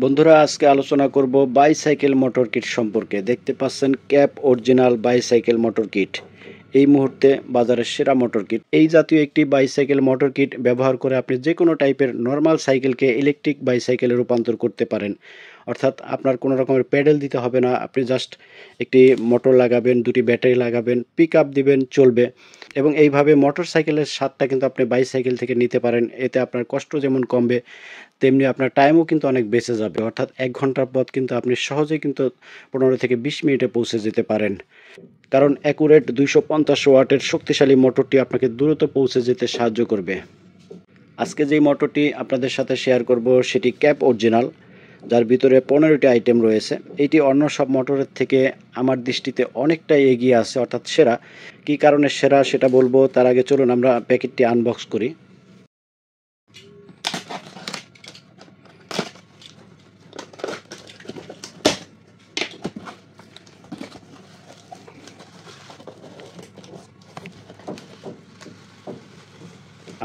বন্ধুরা আজকে আলোচনা করব বাইসাইকেল মোটর কিট সম্পর্কে। দেখতে পাচ্ছেন cap original bicycle motor kit এই মুহূর্তে বাজারের সেরা মোটর কিট। এই জাতীয় একটি বাইসাইকেল মোটর কিট ব্যবহার করে আপনি যে কোনো টাইপের নর্মাল সাইকেলকে ইলেকট্রিক বাইসাইকেলে রূপান্তর করতে পারেন। অর্থাৎ আপনার কোনো রকমের প্যাডেল দিতে হবে না, আপনি জাস্ট একটি মোটর লাগাবেন, দুটি ব্যাটারি লাগাবেন, পিক আপ দিবেন, চলবে। এবং এইভাবে মোটর সাইকেলের স্বাদটা কিন্তু আপনি বাইসাইকেল থেকে নিতে পারেন। এতে আপনার কষ্ট যেমন কমবে, তেমনি আপনার টাইমও কিন্তু অনেক বেঁচে যাবে। অর্থাৎ 1 ঘন্টার পথ কিন্তু আপনি সহজেই কিন্তু 15 থেকে 20 মিনিটে পৌঁছে যেতে পারেন। কারণ অ্যাকুরেট 250 ওয়াটের শক্তিশালী মোটরটি আপনাকে দ্রুত পৌঁছে যেতে সাহায্য করবে। আজকে যেই মোটরটি আপনাদের সাথে শেয়ার করব সেটি ক্যাপ অরিজিনাল, যার ভিতরে 15টি আইটেম রয়েছে। এটি অন্য সব মোটরের থেকে আমার দৃষ্টিতে অনেকটাই এগিয়ে আছে, অর্থাৎ সেরা। কী কারণে সেরা সেটা বলবো, তার আগে চলুন আমরা প্যাকেটটি আনবক্স করি।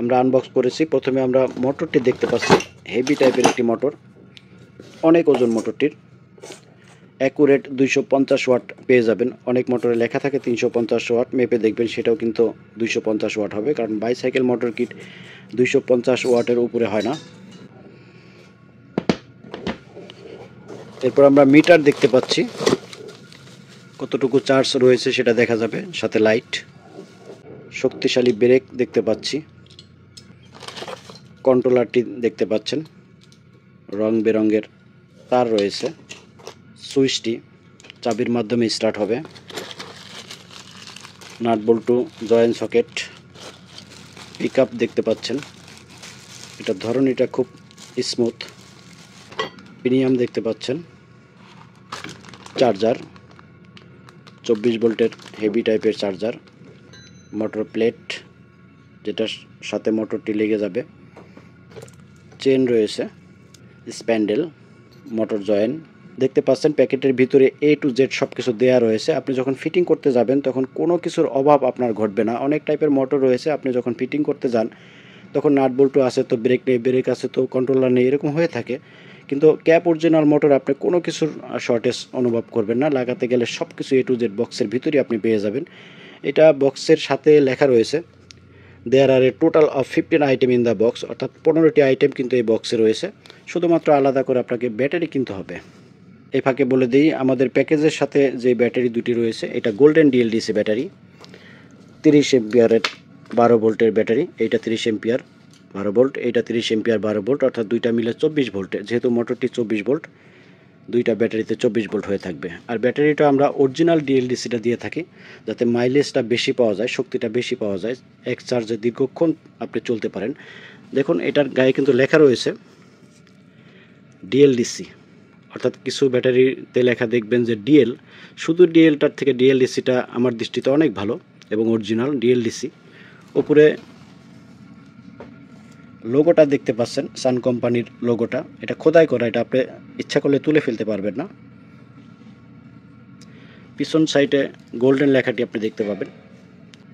আমরা আনবক্স করেছি। প্রথমে আমরা মোটরটি দেখতে পাচ্ছি, হেভি টাইপের একটি মোটর, অনেক ওজন মোটরটির। অ্যাকুরেট 250 ওয়াট পেয়ে যাবেন। অনেক মোটরে লেখা থাকে 350 ওয়াট, মেপে দেখবেন সেটাও কিন্তু 250 ওয়াট হবে, কারণ বাইসাইকেল মোটর কিট 250 ওয়াটের উপরে হয় না। এরপর আমরা মিটার দেখতে পাচ্ছি, কতটুকু চার্জ রয়েছে সেটা দেখা যাবে, সাথে লাইট। শক্তিশালী ব্রেক দেখতে পাচ্ছি, কন্ট্রোলারটি দেখতে পাচ্ছেন, রং বেরঙের তার রয়েছে, সুইচটি চাবির মাধ্যমে স্টার্ট হবে, নাট বল্টু, জয়েন্ট সকেট, পিক আপ দেখতে পাচ্ছেন, এটার ধরনটা খুব স্মুথ, প্রিমিয়াম দেখতে পাচ্ছেন, চার্জার 24 ভোল্টের হেভি টাইপের চার্জার, মোটর প্লেট যেটার সাথে মোটরটি লেগে যাবে, চেন রয়েছে, স্প্যান্ডেল, মোটর জয়েন্ট দেখতে পাচ্ছেন। প্যাকেটের ভিতরে A to Z সব কিছু দেওয়া রয়েছে। আপনি যখন ফিটিং করতে যাবেন তখন কোনো কিছুর অভাব আপনার ঘটবে না। অনেক টাইপের মোটর রয়েছে, আপনি যখন ফিটিং করতে যান তখন নাট বল্টু আছে তো ব্রেক নেই, ব্রেক আছে তো কন্ট্রোলার নেই, এরকম হয়ে থাকে। কিন্তু ক্যাপ অরিজিনাল মোটর আপনি কোনো কিছুর শর্টেজ অনুভব করবেন না। লাগাতে গেলে সব কিছু A to Z বক্সের ভিতরেই আপনি পেয়ে যাবেন। এটা বক্সের সাথে লেখা রয়েছে there are a total of 15 item in the box, অর্থাৎ 15টি আইটেম কিন্তু এই বক্সে রয়েছে। শুধুমাত্র আলাদা করে আপনাকে ব্যাটারি কিনতে হবে। এই ফাঁকে বলে দিই, আমাদের প্যাকেজের সাথে যে ব্যাটারি দুটি রয়েছে, এটা গোল্ডেন ডিএলডিসি ব্যাটারি, 30 এম্পিয়ারের 12 ভোল্টের ব্যাটারি। এইটা 30 এম্পিয়ার 12 ভোল্ট, এইটা 30 এম্পিয়ার 12 ভোল্ট, অর্থাৎ দুইটা মিলে 24 ভোল্টে। যেহেতু মোটরটি 24 ভোল্ট, দুইটা ব্যাটারিতে 24 ভোল্ট হয়ে থাকবে। আর ব্যাটারিটা আমরা অরিজিনাল ডিএলডিসিটা দিয়ে থাকি, যাতে মাইলেজটা বেশি পাওয়া যায়, শক্তিটা বেশি পাওয়া যায়, এক চার্জে দীর্ঘক্ষণ আপনি চলতে পারেন। দেখুন এটার গায়ে কিন্তু লেখা রয়েছে ডিএলডিসি, অর্থাৎ কিছু ব্যাটারিতে লেখা দেখবেন যে ডিএল, শুধু ডিএলটার থেকে ডিএলডিসিটা আমার দৃষ্টিতে অনেক ভালো এবং অরিজিনাল ডিএলডিসি। উপরে লোগোটা দেখতে পাচ্ছেন, সান কোম্পানির লোগোটা, এটা খোদাই করা, এটা আপনি ইচ্ছা করলে তুলে ফেলতে পারবেন না। পিছন সাইডে গোল্ডেন লেখাটি আপনি দেখতে পাবেন।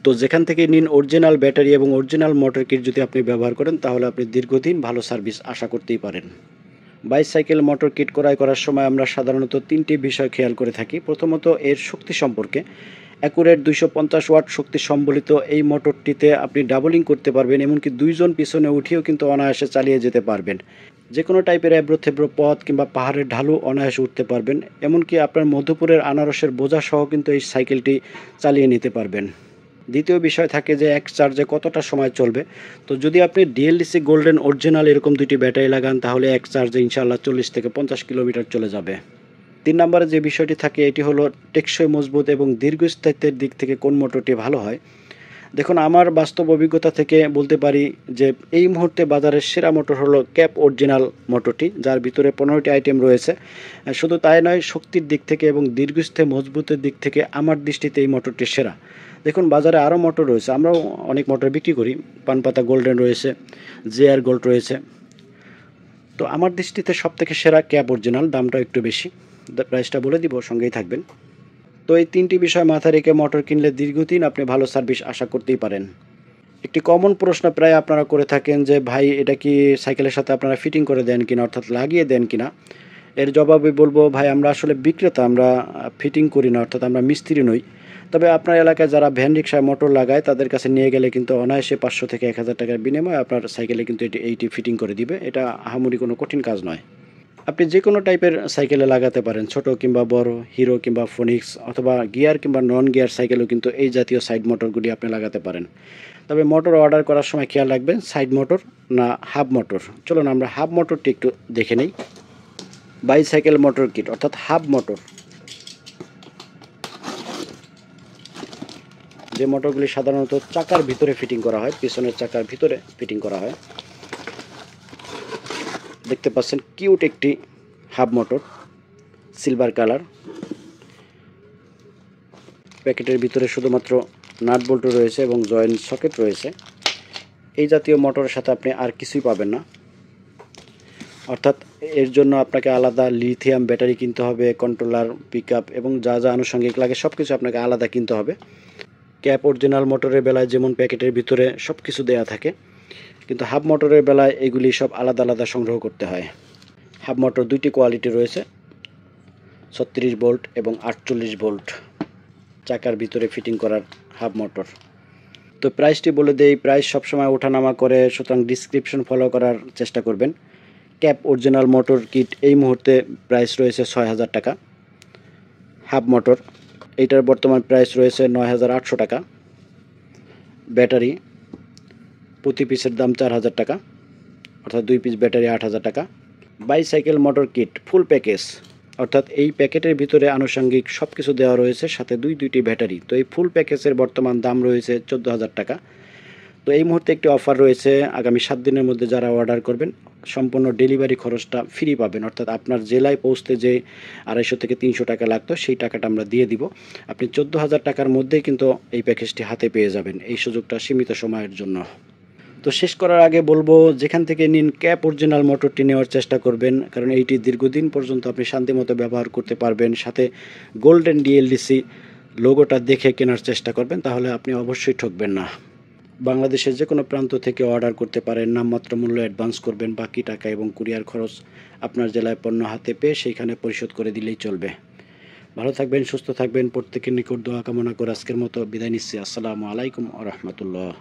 তো যেখান থেকে নিন অরিজিনাল ব্যাটারি এবং অরিজিনাল মোটর কিট যদি আপনি ব্যবহার করেন, তাহলে আপনি দীর্ঘদিন ভালো সার্ভিস আশা করতেই পারেন। বাইসাইকেল মোটর কিট ক্রয় করার সময় আমরা সাধারণত 3টি বিষয় খেয়াল করে থাকি। প্রথমত এর শক্তি সম্পর্কে। অ্যাকুরেট 250 ওয়াট শক্তি সম্বলিত এই মোটরটিতে আপনি ডাবলিং করতে পারবেন, এমনকি 2 জন পিছনে উঠিয়েও কিন্তু অনায়াসে চালিয়ে যেতে পারবেন। যে কোনো টাইপের এবড়ো-থেবড়ো পথ কিংবা পাহাড়ের ঢালু অনায়াসে উঠতে পারবেন। এমনকি আপনার মধুপুরের আনারসের বোঝা সহ কিন্তু এই সাইকেলটি চালিয়ে নিতে পারবেন। দ্বিতীয় বিষয় থাকে যে এক চার্জে কতটা সময় চলবে। তো যদি আপনি ডিএলডিসি গোল্ডেন অরিজিনাল এরকম দুইটি ব্যাটারি লাগান, তাহলে এক চার্জে ইনশাআল্লাহ 40 থেকে 50 কিলোমিটার চলে যাবে। 3 নম্বরে যে বিষয়টি থাকে এটি হলো টেকসই, মজবুত এবং দীর্ঘস্থায়িত্বের দিক থেকে কোন মোটরটি ভালো হয়। দেখুন আমার বাস্তব অভিজ্ঞতা থেকে বলতে পারি যে এই মুহূর্তে বাজারের সেরা মোটর হলো ক্যাপ অরিজিনাল মোটরটি, যার ভিতরে 15টি আইটেম রয়েছে। শুধু তাই নয়, শক্তির দিক থেকে এবং দীর্ঘস্থায়ী মজবুতের দিক থেকে আমার দৃষ্টিতে এই মোটরটি সেরা। দেখুন বাজারে আরও মোটর রয়েছে, আমরাও অনেক মোটর বিক্রি করি, পানপাতা গোল্ডেন রয়েছে, জেআর গোল্ড রয়েছে। তো আমার দৃষ্টিতে সবথেকে সেরা ক্যাপ অরিজিনাল, দামটাও একটু বেশি, প্রাইসটা বলে দিব, সঙ্গেই থাকবেন। তো এই 3টি বিষয় মাথায় রেখে মোটর কিনলে দীর্ঘদিন আপনি ভালো সার্ভিস আশা করতেই পারেন। একটি কমন প্রশ্ন প্রায় আপনারা করে থাকেন যে ভাই এটা কি সাইকেলের সাথে আপনারা ফিটিং করে দেন কিনা, অর্থাৎ লাগিয়ে দেন কিনা। এর জবাবে বলবো, ভাই আমরা আসলে বিক্রেতা, আমরা ফিটিং করি না, অর্থাৎ আমরা মিস্ত্রি নই। তবে আপনার এলাকায় যারা ভ্যান রিক্সায় মোটর লাগায় তাদের কাছে নিয়ে গেলে কিন্তু অনায়াসে 500 থেকে 1000 টাকার বিনিময়ে আপনার সাইকেলে কিন্তু এইটি ফিটিং করে দিবে। এটা আহামরি কোনো কঠিন কাজ নয়। আপনি যে কোনো টাইপের সাইকেলে লাগাতে পারেন, ছোট কিংবা বড়, হিরো কিংবা ফোনিক্স অথবা গিয়ার কিংবা নন গিয়ার সাইকেলেও কিন্তু এই জাতীয় সাইড মোটরগুলি আপনি লাগাতে পারেন। তবে মোটর অর্ডার করার সময় খেয়াল রাখবেন সাইড মোটর না হাফ মোটর। চলুন আমরা হাফ মোটরটি একটু দেখে নেই। বাইসাইকেল মোটর কিট অর্থাৎ হাফ মোটর, যে মোটরগুলি সাধারণত চাকার ভিতরে ফিটিং করা হয়, পিছনের চাকার ভিতরে ফিটিং করা হয়। দেখতে পাচ্ছেন কিউট একটি হাফ মোটর, সিলভার কালার। প্যাকেটের ভিতরে শুধুমাত্র নাট বল্টু রয়েছে এবং জয়েন্ট সকেট রয়েছে। এই জাতীয় মোটরের সাথে আপনি আর কিছুই পাবেন না, অর্থাৎ এর জন্য আপনাকে আলাদা লিথিয়াম ব্যাটারি কিনতে হবে, কন্ট্রোলার, পিকআপ এবং যা যা আনুষঙ্গিক লাগে সব কিছু আপনাকে আলাদা কিনতে হবে। ক্যাপ অরিজিনাল মোটরের বেলায় যেমন প্যাকেটের ভিতরে সব কিছু দেওয়া থাকে, কিন্তু হাফ মোটরের বেলায় এগুলি সব আলাদা আলাদা সংগ্রহ করতে হয়। হাফ মোটর দুইটি কোয়ালিটি রয়েছে, 36 ভোল্ট এবং 48 ভোল্ট চাকার ভিতরে ফিটিং করার হাফ মোটর। তো প্রাইসটি বলে দেই, প্রাইস সবসময় ওঠানামা করে, সুতরাং ডিসক্রিপশন ফলো করার চেষ্টা করবেন। ক্যাপ অরিজিনাল মোটর কিট এই মুহূর্তে প্রাইস রয়েছে 6000 টাকা। হাফ মোটর এইটার বর্তমান প্রাইস রয়েছে 9800 টাকা। ব্যাটারি প্রতি পিসের দাম 4000 টাকা, অর্থাৎ 2 পিস ব্যাটারি 8000 টাকা। Bicycle motor kit full package, অর্থাৎ এই প্যাকেটের ভিতরে আনুষঙ্গিক সব কিছু দেওয়া রয়েছে, সাথে দুইটি ব্যাটারি। তো এই ফুল প্যাকেজের বর্তমান দাম রয়েছে 14000 টাকা। তো এই মুহূর্তে একটি অফার রয়েছে, আগামী 7 দিনের মধ্যে যারা অর্ডার করবেন সম্পূর্ণ ডেলিভারি খরচটা ফ্রি পাবেন, অর্থাৎ আপনার জেলায় পৌঁছতে যে 250 থেকে 300 টাকা লাগতো সেই টাকাটা আমরা দিয়ে দিব। আপনি 14000 টাকার মধ্যেই কিন্তু এই প্যাকেজটি হাতে পেয়ে যাবেন। এই সুযোগটা সীমিত সময়ের জন্য। তো শেষ করার আগে বলবো, যেখান থেকে নিন ক্যাপ অরিজিনাল মোটরটি নেওয়ার চেষ্টা করবেন, কারণ এইটি দীর্ঘদিন পর্যন্ত আপনি শান্তিমতো ব্যবহার করতে পারবেন। সাথে গোল্ডেন ডিএলডিসি লোগোটা দেখে কেনার চেষ্টা করবেন, তাহলে আপনি অবশ্যই ঠকবেন না। বাংলাদেশের যে কোনো প্রান্ত থেকে অর্ডার করতে পারেন, নামমাত্র মূল্য অ্যাডভান্স করবেন, বাকি টাকা এবং কুরিয়ার খরচ আপনার জেলায় পণ্য হাতে পেয়ে সেইখানে পরিশোধ করে দিলেই চলবে। ভালো থাকবেন, সুস্থ থাকবেন, প্রত্যেকের নিকট দোয়া কামনা করে আজকের মতো বিদায় নিচ্ছি। আসসালামু আলাইকুম ওয়া রাহমাতুল্লাহ।